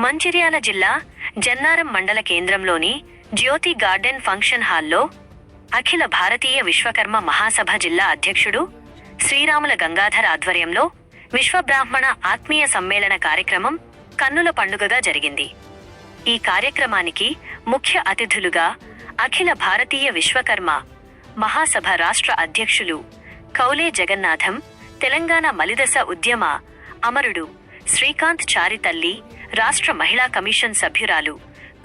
మంచిర్యాల జిల్లా జన్నారం మండల కేంద్రంలోని జ్యోతి గార్డెన్ ఫంక్షన్ హాల్లో అఖిల భారతీయ విశ్వకర్మ మహాసభ జిల్లా అధ్యక్షుడు శ్రీరాముల గంగాధర్ ఆధ్వర్యంలో విశ్వబ్రాహ్మణ ఆత్మీయ సమ్మేళన కార్యక్రమం కన్నుల పండుగగా జరిగింది. ఈ కార్యక్రమానికి ముఖ్య అతిథులుగా అఖిల భారతీయ విశ్వకర్మ మహాసభ రాష్ట్ర అధ్యక్షులు కౌలే జగన్నాథం, తెలంగాణ మలిదశ ఉద్యమ అమరుడు శ్రీకాంత్ చారితల్లి, రాష్ట్ర మహిళా కమిషన్ సభ్యురాలు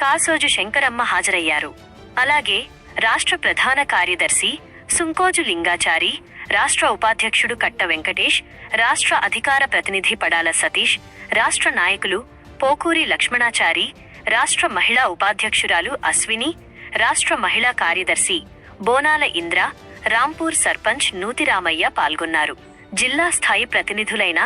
కాసోజు శంకరమ్మ హాజరయ్యారు. అలాగే రాష్ట్ర ప్రధాన కార్యదర్శి సుంకోజు లింగాచారి, రాష్ట్ర ఉపాధ్యక్షుడు కట్ట వెంకటేష్, రాష్ట్ర అధికార ప్రతినిధి పడాల సతీష్, రాష్ట్ర నాయకులు పోకూరి లక్ష్మణాచారి, రాష్ట్ర మహిళా ఉపాధ్యక్షురాలు అశ్విని, రాష్ట్ర మహిళా కార్యదర్శి బోనాల ఇంద్ర, రాంపూర్ సర్పంచ్ నూతిరామయ్య పాల్గొన్నారు. జిల్లా స్థాయి ప్రతినిధులైన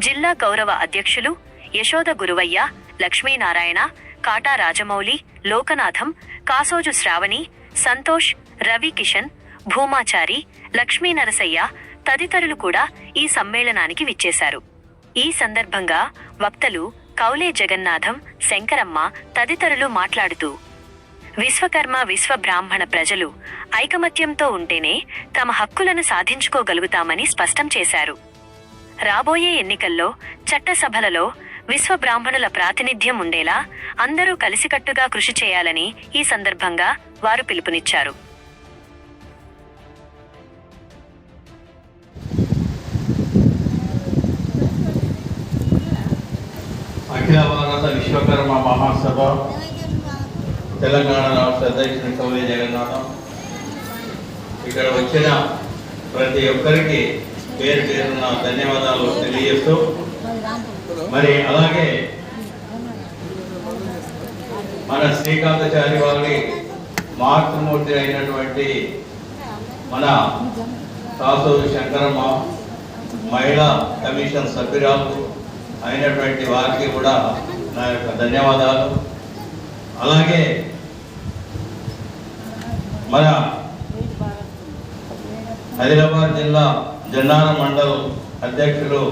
జిల్లా గౌరవ అధ్యక్షులు యశోద గురువయ్య, లక్ష్మీనారాయణ, కాటా రాజమౌళి, లోకనాథం, కాసోజు శ్రావణి, సంతోష్, రవి కిషన్, భూమాచారి, లక్ష్మీనరసయ్య తదితరులు కూడా ఈ సమ్మేళనానికి విచ్చేశారు. ఈ సందర్భంగా వక్తలు కౌలే జగన్నాథం, శంకరమ్మ తదితరులు మాట్లాడుతూ విశ్వకర్మ విశ్వబ్రాహ్మణ ప్రజలు ఐకమత్యంతో ఉంటేనే తమ హక్కులను సాధించుకోగలుగుతామని స్పష్టం చేశారు. రాబోయే ఎన్నికల్లో చట్టసభలలో విశ్వబ్రాహ్మణుల ప్రాతినిధ్యం ఉండేలా అందరూ కలిసికట్టుగా కృషి చేయాలని ఈ సందర్భంగా వారు పిలుపునిచ్చారు. అఖిల భారత విశ్వకర్మ మహాసభ తెలంగాణ రాష్ట్ర అధ్యక్షుడు కౌలే జగన్నాథం, ఇక్కడ వచ్చిన ప్రతి ఒక్కరికి పేరు పేరున ధన్యవాదాలు తెలియజేస్తూ, మరి అలాగే మన శ్రీకాంతాచారి వారి మాతృమూర్తి అయినటువంటి మన కాసోజు శంకరమ్మ, మహిళా కమిషన్ సభ్యురాలు అయినటువంటి వారికి కూడా నా యొక్క ధన్యవాదాలు. అలాగే మన ఆదిలాబాద్ జిల్లా జన్నారం మండల్ అధ్యక్షులు,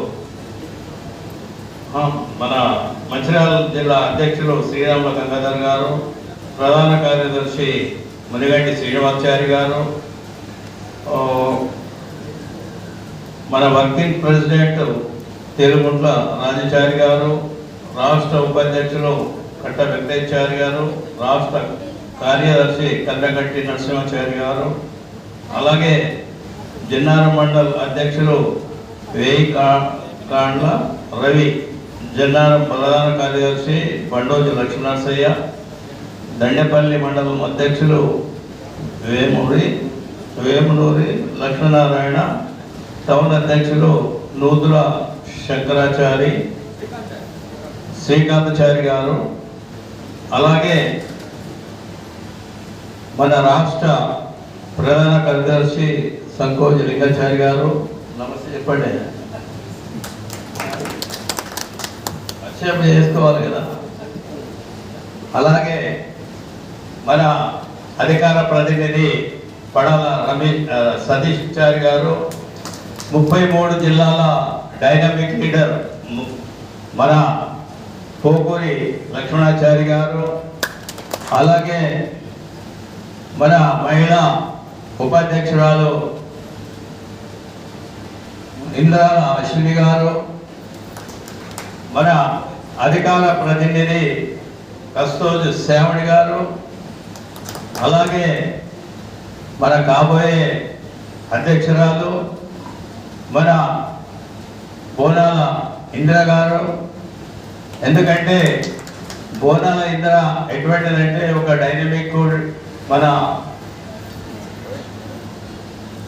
మన మంచిర్యాల జిల్లా అధ్యక్షులు శ్రీరాముల గంగాధర్ గారు, ప్రధాన కార్యదర్శి మునిగంటి శ్రీనివాచారి గారు, మన వర్కింగ్ ప్రెసిడెంట్ తెలుగుంట్ల రాజచారి గారు, రాష్ట్ర ఉపాధ్యక్షులు కట్ట వెంకటేశ్వరి గారు, రాష్ట్ర కార్యదర్శి కల్లగట్టి నరసింహాచారి గారు, అలాగే జన్నారం మండల్ అధ్యక్షులు వేయి కాండ్ల రవి, జన్నారం ప్రధాన కార్యదర్శి బండోజు లక్ష్మణాసయ్య, దండేపల్లి మండలం అధ్యక్షులు వేమునూరి లక్ష్మీనారాయణ, టౌన్ అధ్యక్షులు నూదుల శంకరాచారి, శ్రీకాంతాచారి గారు, అలాగే మన రాష్ట్ర ప్రధాన కార్యదర్శి సంకోజు లింగాచారి గారు. నమస్తే చెప్పండి, అక్షేపణ చేసుకోవాలి కదా. అలాగే మన అధికార ప్రతినిధి పడాల సతీష్ చారి గారు, 33 జిల్లాల డైనమిక్ లీడర్ మన పోకూరి లక్ష్మణాచారి గారు, అలాగే మన మహిళా ఉపాధ్యక్షురాలు ఇంద్రాల అశ్విని గారు, మన అధికార ప్రతినిధి కస్తోజు శ్రావణి గారు, అలాగే మన కాబోయే అధ్యక్షురాలు మన బోనాల ఇంద్ర గారు. ఎందుకంటే బోనాల ఇంద్ర ఎటువంటిదంటే ఒక డైనమిక్,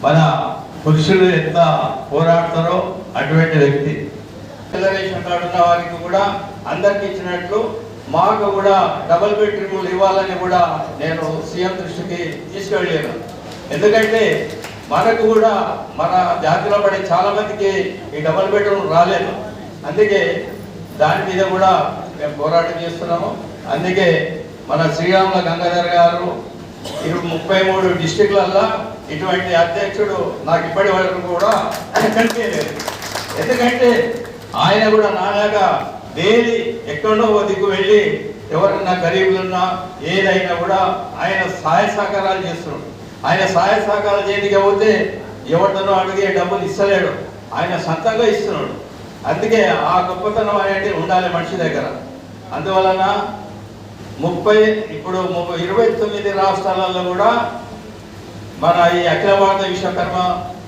మన పురుషులు ఎంత పోరాడతారో అటువంటి వ్యక్తి. రిజర్వేషన్ కార్డు ఉన్న వారికి కూడా అందరికి ఇచ్చినట్లు మాకు కూడా డబుల్ బెడ్రూమ్లు ఇవ్వాలని కూడా నేను సీఎం దృష్టికి తీసుకెళ్ళాను. ఎందుకంటే మనకు కూడా మన జాతిలో పడే చాలా మందికి ఈ డబుల్ బెడ్రూమ్ రాలేదు. అందుకే దాని మీద కూడా మేము పోరాటం చేస్తున్నాము. అందుకే మన శ్రీరాముల గంగాధర్ గారు 33 డిస్టిక్లల్లో ఇటువంటి అధ్యక్షుడు నాకు ఇప్పటి వరకు కూడా కనిపించలేదు. ఎందుకంటే ఆయన కూడా నాలాగా డైలీ ఎక్కడో ఓ దిక్కు వెళ్ళి ఎవరన్నా గరీబులున్నా ఏదైనా కూడా ఆయన సహాయ సహకారాలు చేస్తున్నాడు. ఆయన సహాయ సహకారాలు చేయడానికి పోతే ఎవరితోనో అడిగే డబ్బులు ఇస్తలేడు, ఆయన సొంతంగా ఇస్తున్నాడు. అందుకే ఆ గొప్పతనం అనేది ఉండాలి మనిషి దగ్గర. అందువలన 29 రాష్ట్రాలలో కూడా మన ఈ అఖిల భారత విశ్వకర్మ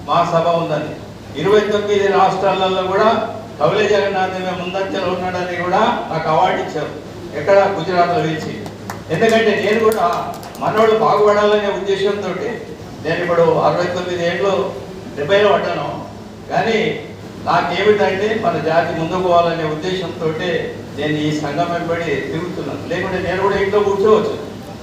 మహాసభ ఉందని, 29 రాష్ట్రాలలో కూడా కవలే జగన్నాథ్ ముందంచెలో ఉన్నాడని కూడా నాకు అవార్డు ఇచ్చారు, ఎక్కడ గుజరాత్లో పిలిచి. ఎందుకంటే నేను కూడా మనవాళ్ళు బాగుపడాలనే ఉద్దేశంతో నేను ఇప్పుడు 69 ఏళ్ళు 70లో పడ్డాను. కానీ నాకేమిటంటే మన జాతి ముందుకు పోవాలనే ఉద్దేశంతో నేను ఈ సంఘం వెంబడి తిరుగుతున్నాను. లేకుంటే నేను కూడా ఇంట్లో కూర్చోవచ్చు.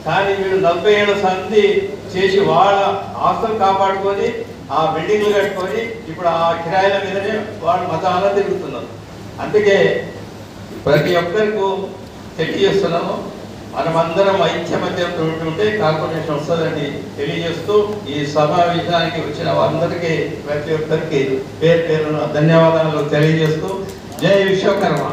కానీ వీళ్ళు 40 ఏళ్ళ సంధి చేసి వాళ్ళ ఆస్తులు కాపాడుకొని ఆ బిల్డింగ్లు కట్టుకొని ఇప్పుడు ఆ కిరాయిల మీదనే వాళ్ళు మతాలా తిరుగుతున్నారు. అందుకే ప్రతి ఒక్కరికి తెలియజేస్తున్నాము, మనమందరం ఐక్యమత్యంతో ఉంటే కార్పొరేషన్ వస్తుందని తెలియజేస్తూ ఈ సమావేశానికి వచ్చిన వారందరికీ ప్రతి ఒక్కరికి పేరు పేరున ధన్యవాదాలు తెలియజేస్తూ జై విశ్వకర్మ.